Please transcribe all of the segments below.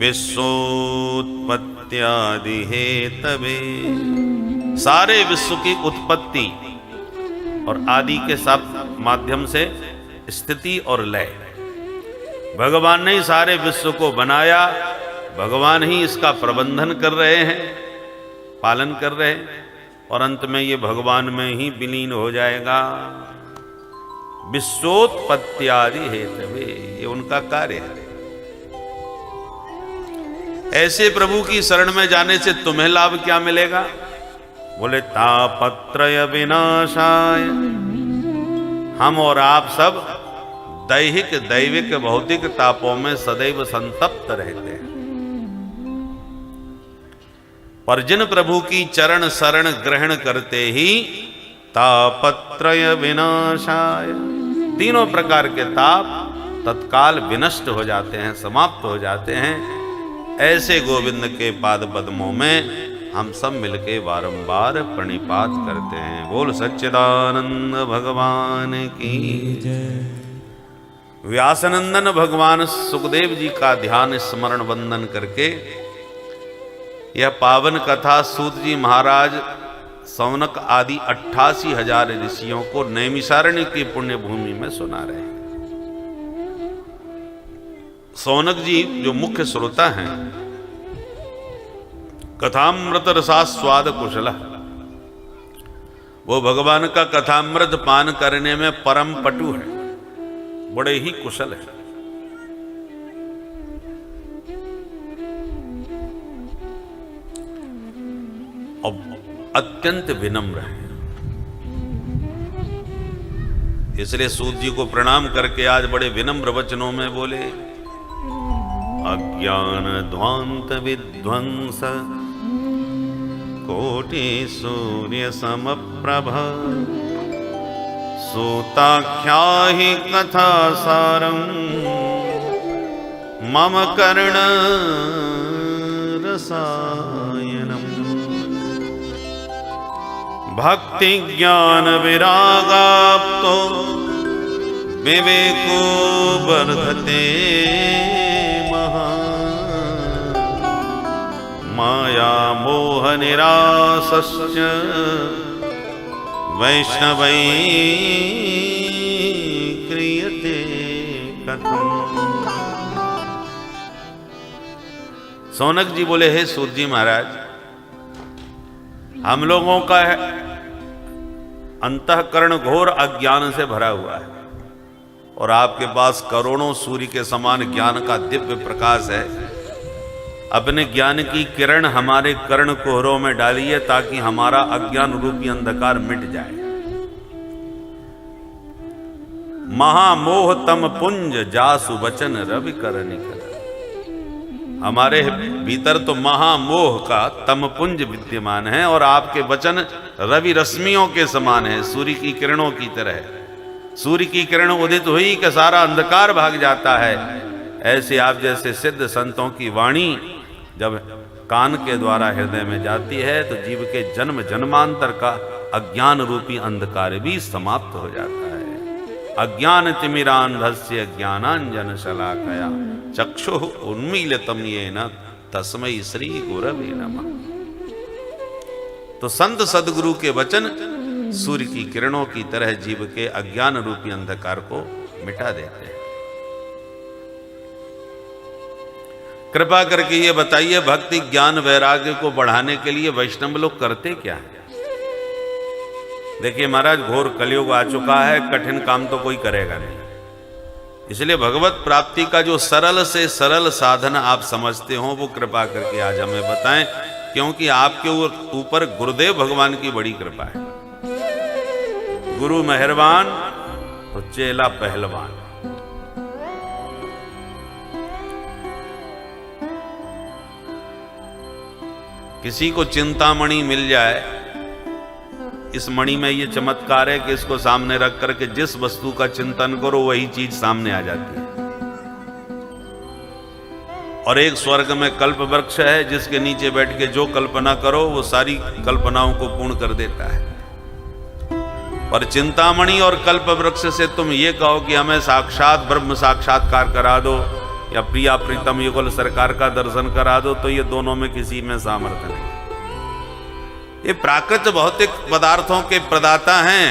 विश्वोत्पत्त्यादि Hathaway, सारे विश्व की उत्पत्ति और आदि के सब माध्यम से स्थिति और लय, भगवान ने ही सारे विश्व को बनाया, भगवान ही इसका प्रबंधन कर रहे हैं, पालन कर रहे हैं, और अंत में ये भगवान में ही विलीन हो जाएगा। विश्वोत्पत्त्यादि हेतवे, ये उनका कार्य है। ऐसे प्रभु की शरण में जाने से तुम्हें लाभ क्या मिलेगा? बोले तापत्रय विनाशाय, हम और आप सब दैहिक दैविक भौतिक तापों में सदैव संतप्त रहते हैं, पर जिन प्रभु की चरण शरण ग्रहण करते ही तापत्रय विनाशाय, तीनों प्रकार के ताप तत्काल विनष्ट हो जाते हैं, समाप्त हो जाते हैं। ऐसे गोविंद के पाद पद्मों में हम सब मिलके बारंबार प्रणिपात करते हैं। बोल सच्चिदानंद भगवान की जय। व्यासनंदन भगवान सुखदेव जी का ध्यान स्मरण वंदन करके यह पावन कथा सूत जी महाराज सौनक आदि 88,000 ऋषियों को नैमिषारण्य की पुण्य भूमि में सुना रहे हैं। सौनक जी जो मुख्य श्रोता हैं, कथामृत रसास्वाद कुशल, वो भगवान का कथामृत पान करने में परम पटु है, बड़े ही कुशल है। और अत्यंत विनम्र है। इसलिए सूत जी को प्रणाम करके आज बड़े विनम्र वचनों में बोले, अज्ञान ध्वांत विध्वंस कोटि सूर्य समप्रभ, सूताख्याहि कथा सारं मम कर्ण रसायनम्, भक्ति ज्ञान विरागाप्तो विवेको वर्धते माया मोह निरासश्च वैष्णवै क्रियते कथम। सौनक जी बोले, हे सूत जी महाराज, हम लोगों का अंतःकरण घोर अज्ञान से भरा हुआ है, और आपके पास करोड़ों सूर्य के समान ज्ञान का दिव्य प्रकाश है। अपने ज्ञान की किरण हमारे कर्ण कोहरों में डालिए ताकि हमारा अज्ञान रूपी अंधकार मिट जाए। महामोह तम पुंज जासु वचन रवि कर निकल, हमारे भीतर तो महामोह का तम पुंज विद्यमान है, और आपके वचन रवि रश्मियों के समान है, सूर्य की किरणों की तरह। सूर्य की किरण उदित हुई कि सारा अंधकार भाग जाता है। ऐसे आप जैसे सिद्ध संतों की वाणी जब कान के द्वारा हृदय में जाती है तो जीव के जन्म जन्मांतर का अज्ञान रूपी अंधकार भी समाप्त हो जाता है। अज्ञान तिमिरांधस्य ज्ञानांजन शलाकया चक्षुः उन्मीलितं येन तस्मै श्री गुरवे नमः। तो संत सदगुरु के वचन सूर्य की किरणों की तरह जीव के अज्ञान रूपी अंधकार को मिटा देते हैं। कृपा करके ये बताइए, भक्ति ज्ञान वैराग्य को बढ़ाने के लिए वैष्णव लोग करते क्या है? देखिए महाराज, घोर कलयुग आ चुका है, कठिन काम तो कोई करेगा नहीं। इसलिए भगवत प्राप्ति का जो सरल से सरल साधन आप समझते हो वो कृपा करके आज हमें बताएं, क्योंकि आपके ऊपर गुरुदेव भगवान की बड़ी कृपा है। गुरु मेहरबान तो चेला पहलवान। किसी को चिंतामणि मिल जाए, इस मणि में ये चमत्कार है कि इसको सामने रख करके जिस वस्तु का चिंतन करो वही चीज सामने आ जाती है। और एक स्वर्ग में कल्प वृक्ष है जिसके नीचे बैठ के जो कल्पना करो वो सारी कल्पनाओं को पूर्ण कर देता है। पर चिंतामणि और कल्प वृक्ष से तुम ये कहो कि हमें साक्षात ब्रह्म साक्षात्कार करा दो, या प्रिया प्रीतम युगल सरकार का दर्शन करा दो, तो ये दोनों में किसी में सामर्थ्य नहीं। ये प्राकृत भौतिक पदार्थों के प्रदाता हैं,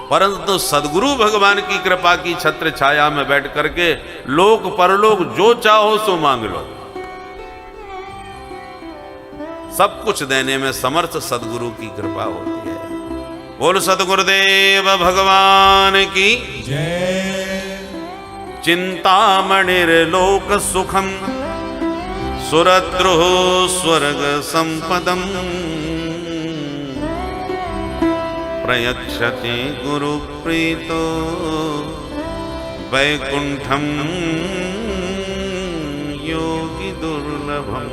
परंतु सदगुरु भगवान की कृपा की छत्र छाया में बैठ करके लोक परलोक जो चाहो सो मांग लो। सब कुछ देने में समर्थ सदगुरु की कृपा होती है। बोल सदगुरुदेव भगवान की जय। चिंतामणिर्लोक सुखम सुरद्रुः स्वर्ग संपदम प्रयच्छति गुरु प्रीतो वैकुंठम योगी दुर्लभम।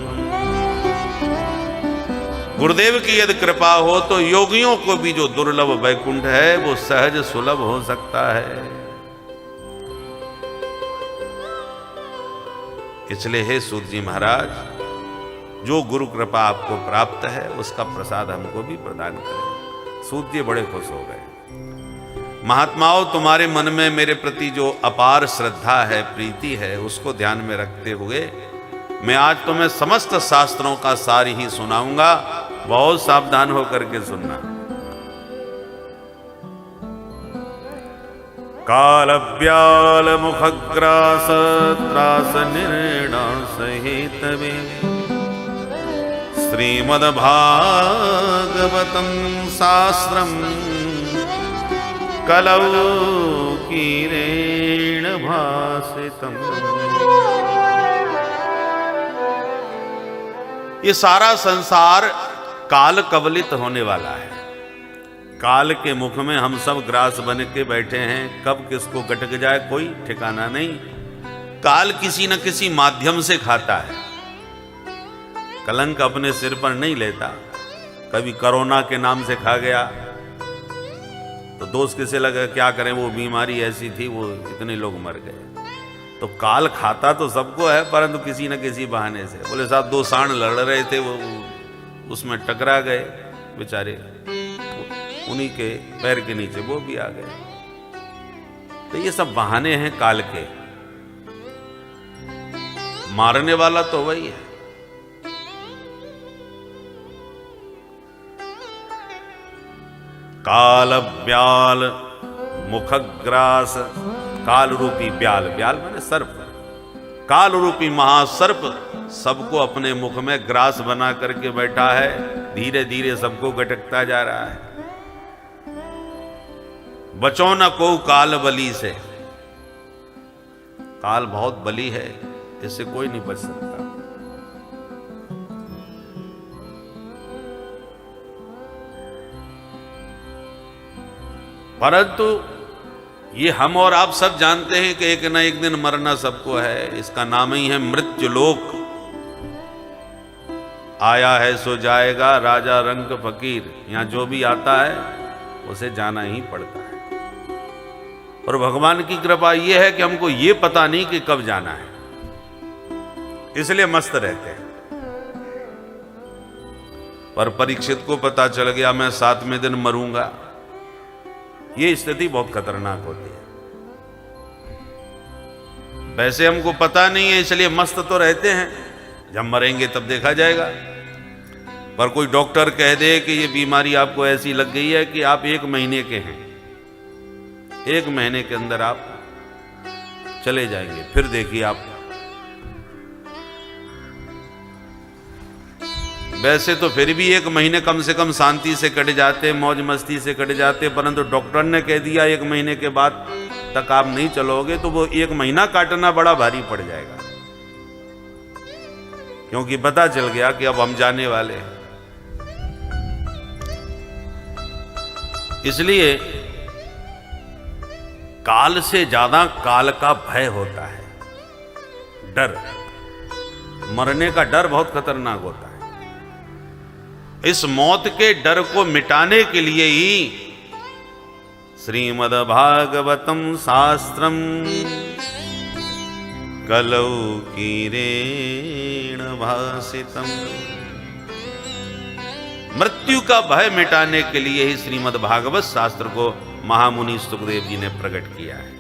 गुरुदेव की यदि कृपा हो तो योगियों को भी जो दुर्लभ वैकुंठ है वो सहज सुलभ हो सकता है। इसलिए हे सूत जी महाराज, जो गुरु कृपा आपको प्राप्त है उसका प्रसाद हमको भी प्रदान करें। सूत जी बड़े खुश हो गए। महात्माओं, तुम्हारे मन में मेरे प्रति जो अपार श्रद्धा है, प्रीति है, उसको ध्यान में रखते हुए मैं आज तुम्हें समस्त शास्त्रों का सार ही सुनाऊंगा। बहुत सावधान होकर के सुनना। काल ब्याल मुखग्रास त्रास निर्णास हेतवे श्रीमद् भागवतम शास्त्रम कलौ कीरेण भासितम। ये सारा संसार काल कवलित होने वाला है। काल के मुख में हम सब ग्रास बन के बैठे हैं। कब किसको गटक जाए कोई ठिकाना नहीं। काल किसी न किसी माध्यम से खाता है। कलंक अपने सिर पर नहीं लेता। कभी कोरोना के नाम से खा गया तो दोस्त किसे लगा क्या करें, वो बीमारी ऐसी थी, वो इतने लोग मर गए। तो काल खाता तो सबको है, परंतु किसी न किसी बहाने से। बोले साहब, दो सांड लड़ रहे थे, वो उसमें टकरा गए बेचारे, उन्हीं के पैर के नीचे वो भी आ गए। तो ये सब बहाने हैं काल के। मारने वाला तो वही है। काल ब्याल मुखग्रास। काल रूपी ब्याल, ब्याल माने सर्प। काल रूपी महासर्प सबको अपने मुख में ग्रास बना करके बैठा है। धीरे धीरे सबको गटकता जा रहा है। बचो न को काल बली से। काल बहुत बली है, इससे कोई नहीं बच सकता। परंतु ये हम और आप सब जानते हैं कि एक न एक दिन मरना सबको है। इसका नाम ही है मृत्यु लोक। आया है सो जाएगा, राजा रंक फकीर। यहां जो भी आता है उसे जाना ही पड़ता है। और भगवान की कृपा यह है कि हमको ये पता नहीं कि कब जाना है, इसलिए मस्त रहते हैं। पर परीक्षित को पता चल गया मैं 7वें दिन मरूंगा। ये स्थिति बहुत खतरनाक होती है। वैसे हमको पता नहीं है, इसलिए मस्त तो रहते हैं। जब मरेंगे तब देखा जाएगा। पर कोई डॉक्टर कह दे कि ये बीमारी आपको ऐसी लग गई है कि आप 1 महीने के हैं, 1 महीने के अंदर आप चले जाएंगे, फिर देखिए आप। वैसे तो फिर भी 1 महीने कम से कम शांति से कट जाते, मौज मस्ती से कट जाते। परंतु डॉक्टर ने कह दिया 1 महीने के बाद तक आप नहीं चलोगे, तो वो 1 महीना काटना बड़ा भारी पड़ जाएगा। क्योंकि पता चल गया कि अब हम जाने वाले हैं। इसलिए काल से ज्यादा काल का भय होता है, डर। मरने का डर बहुत खतरनाक होता है। इस मौत के डर को मिटाने के लिए ही श्रीमद् भागवतम शास्त्रम कलौ कीरेण भासितम। मृत्यु का भय मिटाने के लिए ही श्रीमद् भागवत शास्त्र को महामुनि सुखदेव जी ने प्रकट किया है।